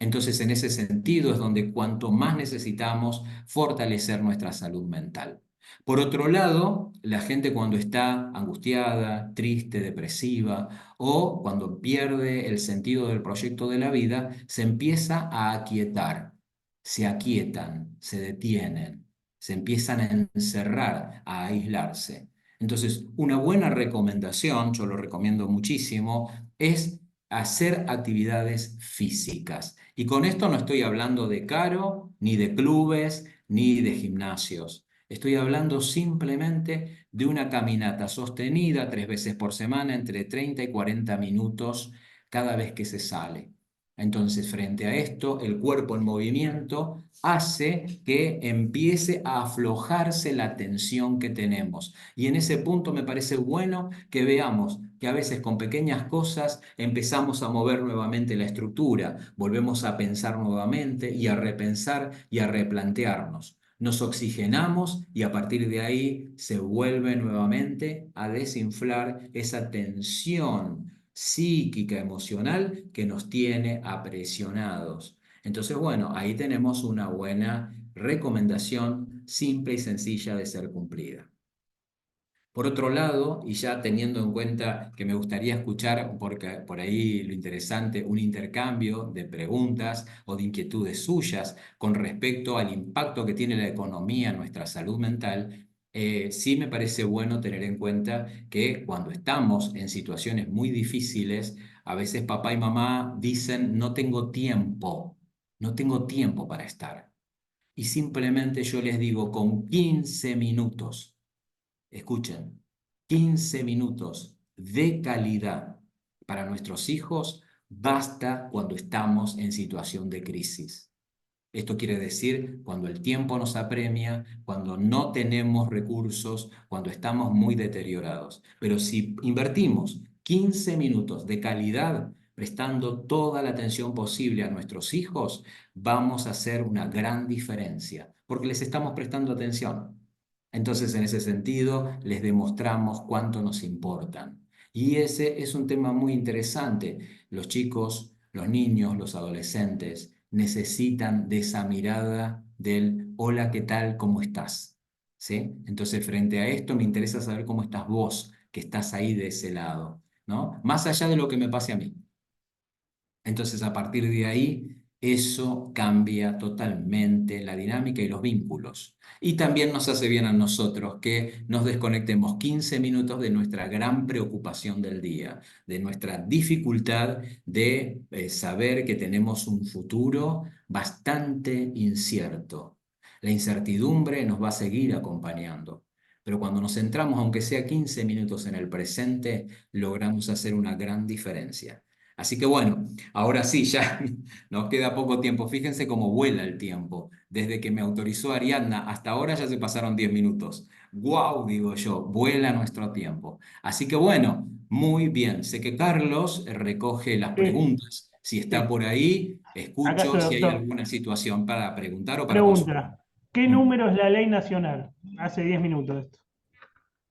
Entonces, en ese sentido es donde cuanto más necesitamos fortalecer nuestra salud mental. Por otro lado, la gente cuando está angustiada, triste, depresiva o cuando pierde el sentido del proyecto de la vida, se empieza a aquietar, se aquietan, se detienen, se empiezan a encerrar, a aislarse. Entonces, una buena recomendación, yo lo recomiendo muchísimo, es hacer actividades físicas. Y con esto no estoy hablando de caro, ni de clubes, ni de gimnasios. Estoy hablando simplemente de una caminata sostenida 3 veces por semana entre 30 y 40 minutos cada vez que se sale. Entonces, frente a esto, el cuerpo en movimiento hace que empiece a aflojarse la tensión que tenemos. Y en ese punto me parece bueno que veamos que a veces con pequeñas cosas empezamos a mover nuevamente la estructura, volvemos a pensar nuevamente y a repensar y a replantearnos. Nos oxigenamos y a partir de ahí se vuelve nuevamente a desinflar esa tensión psíquica, emocional que nos tiene apresionados. Entonces, bueno, ahí tenemos una buena recomendación simple y sencilla de ser cumplida. Por otro lado, y ya teniendo en cuenta que me gustaría escuchar, porque por ahí lo interesante, un intercambio de preguntas o de inquietudes suyas con respecto al impacto que tiene la economía en nuestra salud mental, Sí me parece bueno tener en cuenta que cuando estamos en situaciones muy difíciles, a veces papá y mamá dicen, no tengo tiempo para estar. Y simplemente yo les digo, con 15 minutos, escuchen, 15 minutos de calidad para nuestros hijos basta cuando estamos en situación de crisis. Esto quiere decir cuando el tiempo nos apremia, cuando no tenemos recursos, cuando estamos muy deteriorados. Pero si invertimos 15 minutos de calidad prestando toda la atención posible a nuestros hijos, vamos a hacer una gran diferencia, porque les estamos prestando atención. Entonces, en ese sentido, les demostramos cuánto nos importan. Y ese es un tema muy interesante. Los chicos, los niños, los adolescentes necesitan de esa mirada del hola, ¿qué tal? ¿Cómo estás? ¿Sí? Entonces, frente a esto, me interesa saber cómo estás vos, que estás ahí de ese lado, ¿no? Más allá de lo que me pase a mí. Entonces, a partir de ahí, eso cambia totalmente la dinámica y los vínculos. Y también nos hace bien a nosotros que nos desconectemos 15 minutos de nuestra gran preocupación del día, de nuestra dificultad de saber que tenemos un futuro bastante incierto. La incertidumbre nos va a seguir acompañando. Pero cuando nos centramos, aunque sea 15 minutos en el presente, logramos hacer una gran diferencia. Así que bueno, ahora sí, ya nos queda poco tiempo. Fíjense cómo vuela el tiempo. Desde que me autorizó Ariadna hasta ahora ya se pasaron 10 minutos. ¡Guau! Digo yo, vuela nuestro tiempo. Así que bueno, muy bien. Sé que Carlos recoge las Sí, preguntas. Si está sí. por ahí, Acá escucho estoy, si hay doctor. alguna situación para preguntar o para consultar. Pregunta, ¿qué Mm. número es la ley nacional? Hace 10 minutos esto.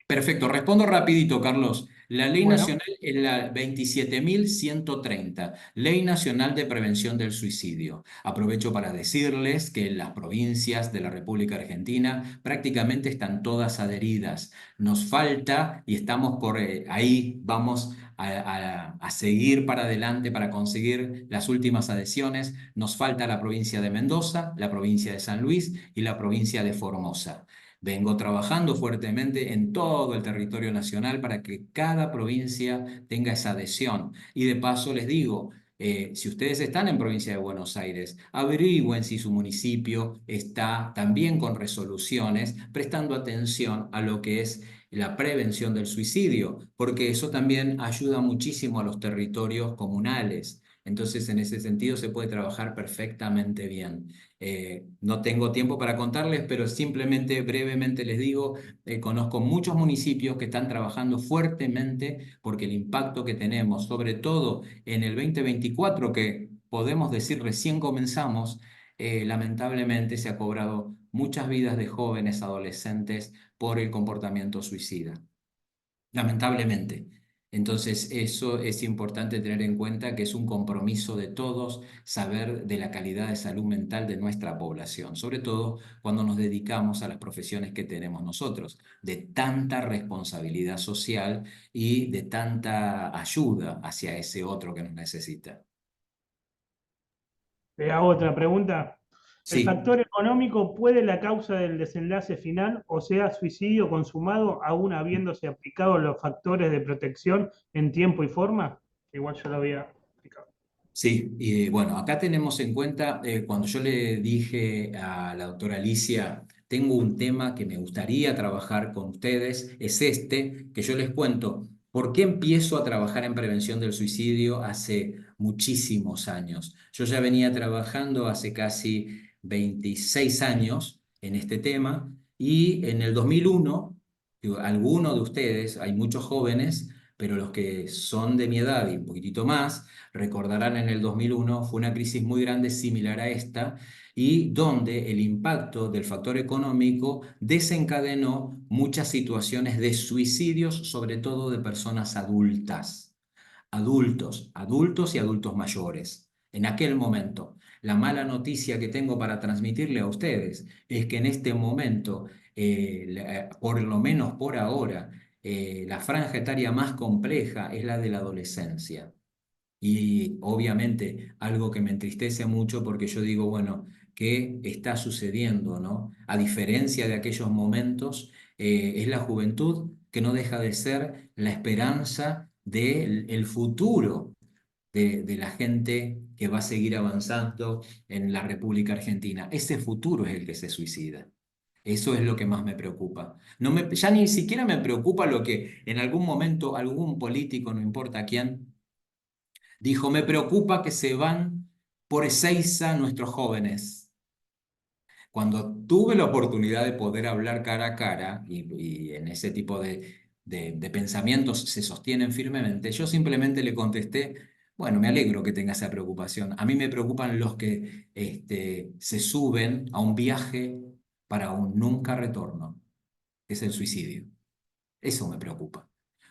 Perfecto, respondo rapidito, Carlos. La ley Bueno, nacional es la 27.130, Ley Nacional de Prevención del Suicidio. Aprovecho para decirles que las provincias de la República Argentina prácticamente están todas adheridas. Nos falta, y estamos por ahí, vamos a seguir para adelante para conseguir las últimas adhesiones. Nos falta la provincia de Mendoza, la provincia de San Luis y la provincia de Formosa. Vengo trabajando fuertemente en todo el territorio nacional para que cada provincia tenga esa adhesión. Y de paso les digo, si ustedes están en provincia de Buenos Aires, averigüen si su municipio está también con resoluciones, prestando atención a lo que es la prevención del suicidio, porque eso también ayuda muchísimo a los territorios comunales. Entonces, en ese sentido, se puede trabajar perfectamente bien. No tengo tiempo para contarles, pero simplemente brevemente les digo, conozco muchos municipios que están trabajando fuertemente porque el impacto que tenemos, sobre todo en el 2024, que podemos decir recién comenzamos, lamentablemente se ha cobrado muchas vidas de jóvenes adolescentes por el comportamiento suicida lamentablemente. Entonces, eso es importante tener en cuenta que es un compromiso de todos saber de la calidad de salud mental de nuestra población, sobre todo cuando nos dedicamos a las profesiones que tenemos nosotros, de tanta responsabilidad social y de tanta ayuda hacia ese otro que nos necesita. te hago otra pregunta. ¿El Sí. factor económico puede la causa del desenlace final, o sea, suicidio consumado, aún habiéndose aplicado los factores de protección en tiempo y forma? Igual yo lo había explicado. Sí, y bueno, acá tenemos en cuenta, cuando yo le dije a la doctora Alicia, tengo un tema que me gustaría trabajar con ustedes, es este, que yo les cuento, ¿por qué empiezo a trabajar en prevención del suicidio hace muchísimos años? Yo ya venía trabajando hace casi 26 años en este tema y en el 2001, digo, algunos de ustedes, hay muchos jóvenes, pero los que son de mi edad y un poquitito más, recordarán en el 2001, fue una crisis muy grande similar a esta y donde el impacto del factor económico desencadenó muchas situaciones de suicidios, sobre todo de personas adultas, adultos y adultos mayores. En aquel momento, la mala noticia que tengo para transmitirle a ustedes es que en este momento, por lo menos por ahora, la franja etaria más compleja es la de la adolescencia. Y obviamente algo que me entristece mucho porque yo digo, bueno, ¿qué está sucediendo, no? A diferencia de aquellos momentos, Es la juventud que no deja de ser la esperanza del futuro de la gente que va a seguir avanzando en la República Argentina. Ese futuro es el que se suicida. Eso es lo que más me preocupa. Ya ni siquiera me preocupa lo que en algún momento algún político, no importa quién, dijo: me preocupa que se van por Ezeiza nuestros jóvenes. Cuando tuve la oportunidad de poder hablar cara a cara y en ese tipo de pensamientos se sostienen firmemente, yo simplemente le contesté: bueno, me alegro que tenga esa preocupación. A mí me preocupan los que se suben a un viaje para un nunca retorno, que es el suicidio. Eso me preocupa.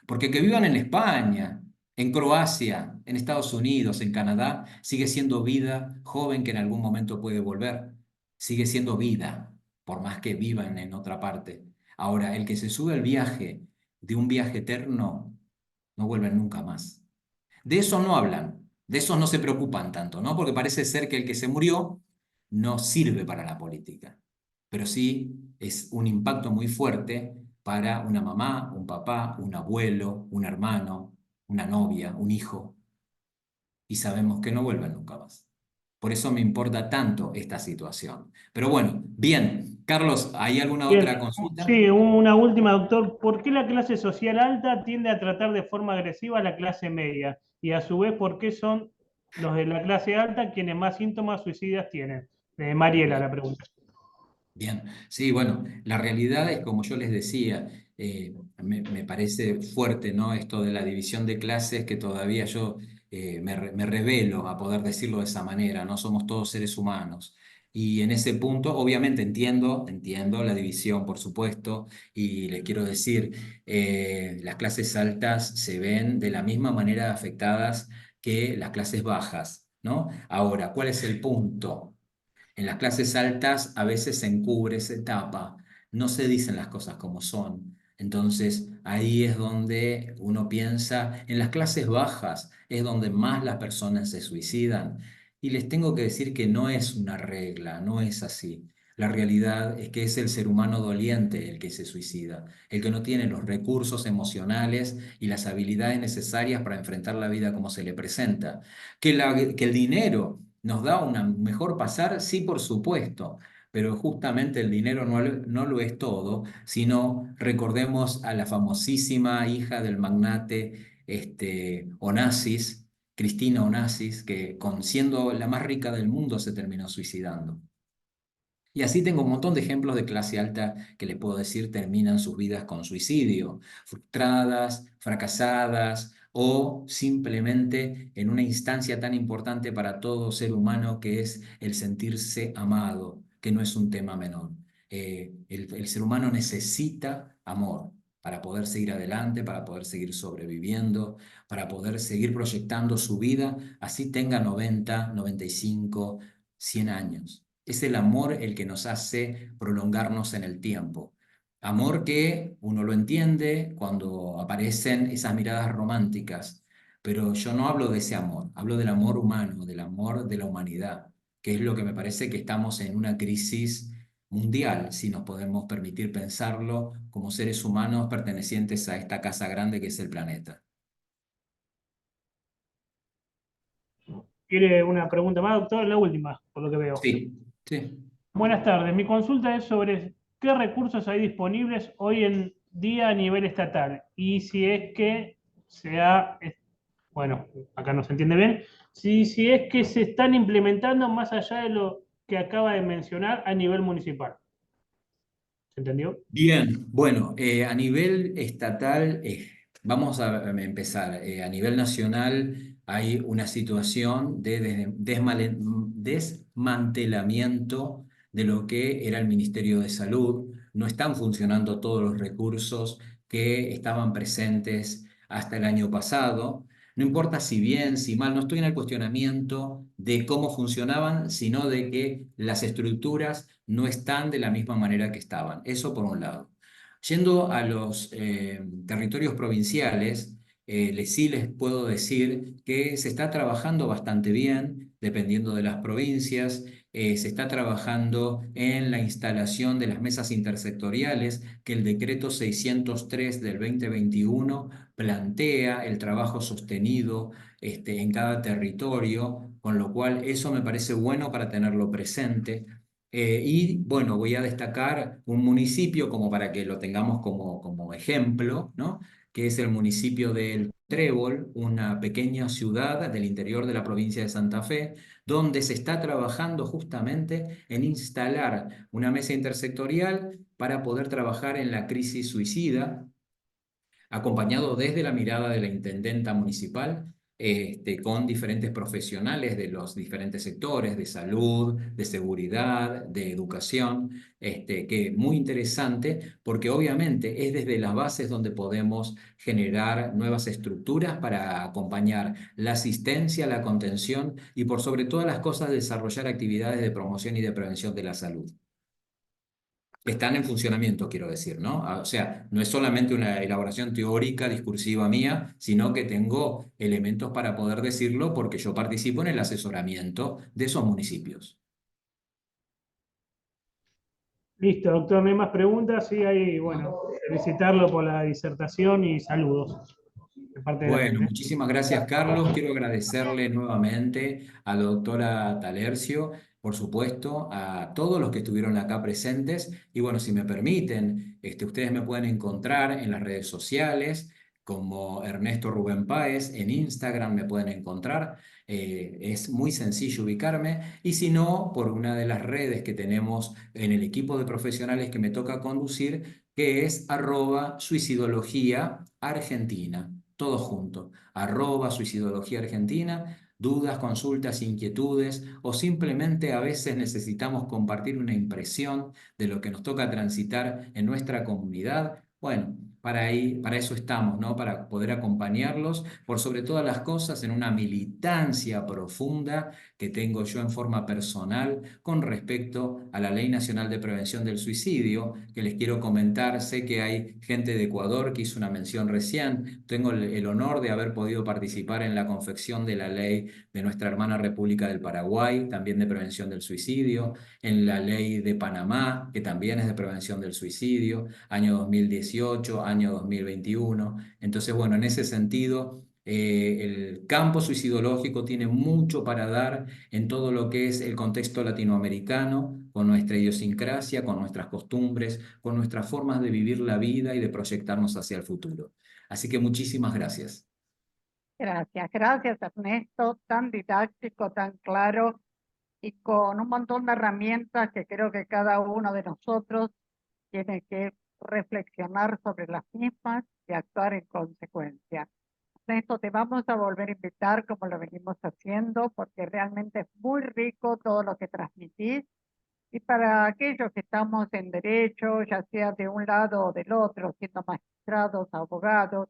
Porque que vivan en España, en Croacia, en Estados Unidos, en Canadá, sigue siendo vida joven que en algún momento puede volver. Sigue siendo vida, por más que vivan en otra parte. Ahora, el que se sube al viaje de un viaje eterno, no vuelven nunca más. De eso no hablan, de eso no se preocupan tanto, ¿no? Porque parece ser que el que se murió no sirve para la política, pero sí es un impacto muy fuerte para una mamá, un papá, un abuelo, un hermano, una novia, un hijo, y sabemos que no vuelven nunca más. Por eso me importa tanto esta situación. Pero bueno, bien. Carlos, ¿hay alguna Bien, otra consulta? sí, una última, doctor. ¿Por qué la clase social alta tiende a tratar de forma agresiva a la clase media? Y a su vez, ¿por qué son los de la clase alta quienes más síntomas suicidas tienen? Mariela, la pregunta. Bien, sí, bueno, la realidad es, como yo les decía, me parece fuerte, ¿no? Esto de la división de clases, que todavía yo me revelo a poder decirlo de esa manera, ¿no? Somos todos seres humanos. Y en ese punto, obviamente, entiendo la división, por supuesto, y le quiero decir, las clases altas se ven de la misma manera afectadas que las clases bajas, ¿no? Ahora, ¿cuál es el punto? En las clases altas a veces se encubre, se tapa, no se dicen las cosas como son. Entonces ahí es donde uno piensa, en las clases bajas es donde más las personas se suicidan. Y les tengo que decir que no es una regla, no es así. La realidad es que es el ser humano doliente el que se suicida, el que no tiene los recursos emocionales y las habilidades necesarias para enfrentar la vida como se le presenta. Que el dinero ¿nos da un mejor pasar? Sí, por supuesto, pero justamente el dinero no lo es todo, sino recordemos a la famosísima hija del magnate Onassis, Cristina Onassis, que siendo la más rica del mundo se terminó suicidando. Y así tengo un montón de ejemplos de clase alta que les puedo decir terminan sus vidas con suicidio, frustradas, fracasadas o simplemente en una instancia tan importante para todo ser humano que es el sentirse amado, que no es un tema menor. El ser humano necesita amor para poder seguir adelante, para poder seguir sobreviviendo, para poder seguir proyectando su vida, así tenga 90, 95, 100 años. Es el amor el que nos hace prolongarnos en el tiempo. Amor que uno lo entiende cuando aparecen esas miradas románticas, pero yo no hablo de ese amor, hablo del amor humano, del amor de la humanidad, que es lo que me parece que estamos en una crisis mundial, si nos podemos permitir pensarlo como seres humanos pertenecientes a esta casa grande que es el planeta. ¿Quiere una pregunta más, doctor? La última, por lo que veo. Sí, sí. Buenas tardes. Mi consulta es sobre qué recursos hay disponibles hoy en día a nivel estatal y si es que bueno, acá no se entiende bien, si es que se están implementando más allá de lo que acaba de mencionar a nivel municipal. ¿Se entendió? Bien, bueno, a nivel estatal, vamos a empezar. A nivel nacional hay una situación de desmantelamiento de lo que era el Ministerio de Salud. No están funcionando todos los recursos que estaban presentes hasta el año pasado. No importa si bien, si mal, no estoy en el cuestionamiento de cómo funcionaban, sino de que las estructuras no están de la misma manera que estaban. Eso por un lado. Yendo a los territorios provinciales, sí les puedo decir que se está trabajando bastante bien, dependiendo de las provincias. se está trabajando en la instalación de las mesas intersectoriales que el decreto 603 del 2021 plantea el trabajo sostenido en cada territorio, con lo cual eso me parece bueno para tenerlo presente. Y bueno, voy a destacar un municipio como para que lo tengamos como ejemplo, ¿no? Que es el municipio del Trébol, una pequeña ciudad del interior de la provincia de Santa Fe, donde se está trabajando justamente en instalar una mesa intersectorial para poder trabajar en la crisis suicida, acompañado desde la mirada de la intendenta municipal, con diferentes profesionales de los diferentes sectores, de salud, de seguridad, de educación, que muy interesante, porque obviamente es desde las bases donde podemos generar nuevas estructuras para acompañar la asistencia, la contención y por sobre todas las cosas desarrollar actividades de promoción y de prevención de la salud. Están en funcionamiento, quiero decir, ¿no? O sea, no es solamente una elaboración teórica, discursiva mía, sino que tengo elementos para poder decirlo porque yo participo en el asesoramiento de esos municipios. Listo, doctor, no hay más preguntas. Sí, hay, bueno, felicitarlo por la disertación y saludos de parte de la Bueno, gente. muchísimas gracias, Carlos. Quiero agradecerle nuevamente a la doctora Talercio, por supuesto, a todos los que estuvieron acá presentes. Y bueno, si me permiten, ustedes me pueden encontrar en las redes sociales como Ernesto Rubén Páez, en Instagram me pueden encontrar. Es muy sencillo ubicarme. Y si no, por una de las redes que tenemos en el equipo de profesionales que me toca conducir, que es @suicidología Argentina todo junto, @suicidología Argentina, dudas, consultas, inquietudes o simplemente a veces necesitamos compartir una impresión de lo que nos toca transitar en nuestra comunidad. Bueno, para eso estamos, ¿no? Para poder acompañarlos por sobre todas las cosas en una militancia profunda que tengo yo en forma personal con respecto a la Ley Nacional de Prevención del Suicidio, que les quiero comentar. Sé que hay gente de Ecuador que hizo una mención recién. Tengo el honor de haber podido participar en la confección de la ley de nuestra hermana República del Paraguay, también de prevención del suicidio, en la ley de Panamá, que también es de prevención del suicidio, año 2018, año 2021. Entonces, bueno, en ese sentido, el campo suicidológico tiene mucho para dar en todo lo que es el contexto latinoamericano, con nuestra idiosincrasia, con nuestras costumbres, con nuestras formas de vivir la vida y de proyectarnos hacia el futuro. Así que muchísimas gracias. Gracias, gracias Ernesto, tan didáctico, tan claro y con un montón de herramientas que creo que cada uno de nosotros tiene que reflexionar sobre las mismas y actuar en consecuencia. Ernesto, te vamos a volver a invitar como lo venimos haciendo porque realmente es muy rico todo lo que transmitís y para aquellos que estamos en derecho, ya sea de un lado o del otro, siendo magistrados, abogados,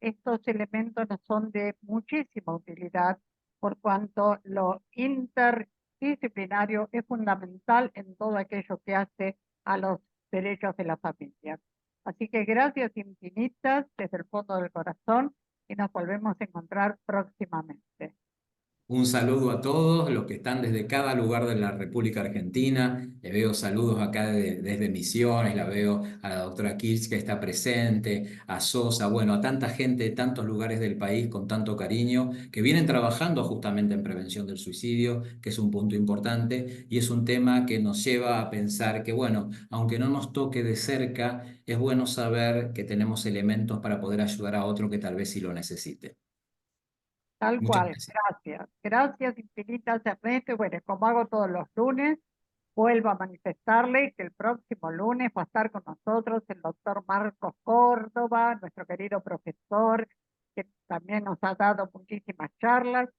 estos elementos nos son de muchísima utilidad por cuanto lo interdisciplinario es fundamental en todo aquello que hace a los derechos de la familia. Así que gracias infinitas desde el fondo del corazón y nos volvemos a encontrar próximamente. Un saludo a todos los que están desde cada lugar de la República Argentina. Le veo saludos acá desde Misiones, la veo a la doctora Kirch que está presente, a Sosa, bueno, a tanta gente de tantos lugares del país con tanto cariño que vienen trabajando justamente en prevención del suicidio, que es un punto importante y es un tema que nos lleva a pensar que, bueno, aunque no nos toque de cerca, es bueno saber que tenemos elementos para poder ayudar a otro que tal vez sí lo necesite. Tal Muchas cual, gracias. gracias. Gracias infinitas, Ernesto. Bueno, como hago todos los lunes, vuelvo a manifestarle que el próximo lunes va a estar con nosotros el doctor Marcos Córdoba, nuestro querido profesor, que también nos ha dado muchísimas charlas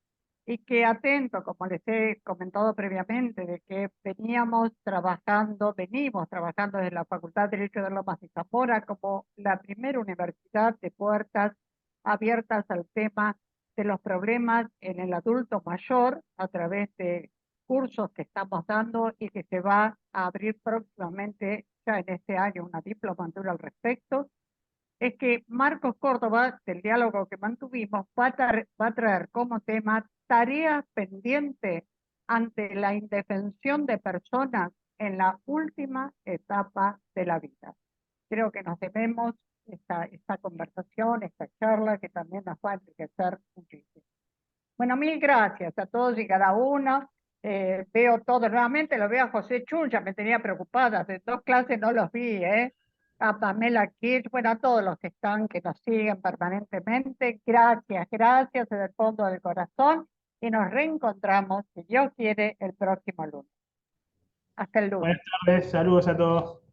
y que atento, como les he comentado previamente, de que venimos trabajando desde la Facultad de Derecho de Lomas de Zamora como la primera universidad de puertas abiertas al tema de los problemas en el adulto mayor a través de cursos que estamos dando y que se va a abrir próximamente, ya en este año, una diplomatura al respecto, es que Marcos Córdoba, del diálogo que mantuvimos, va a traer como tema tareas pendientes ante la indefensión de personas en la última etapa de la vida. Creo que nos debemos esta conversación, esta charla, que también nos va a enriquecer muchísimo. Bueno, mil gracias a todos y cada uno. Veo todo nuevamente, lo veo a José Chun, ya me tenía preocupada, de 2 clases no los vi, a Pamela Kirch, bueno, a todos los que están, que nos siguen permanentemente. Gracias, gracias desde el fondo del corazón, y nos reencontramos, si Dios quiere, el próximo lunes. Hasta el lunes. Buenas tardes, saludos a todos.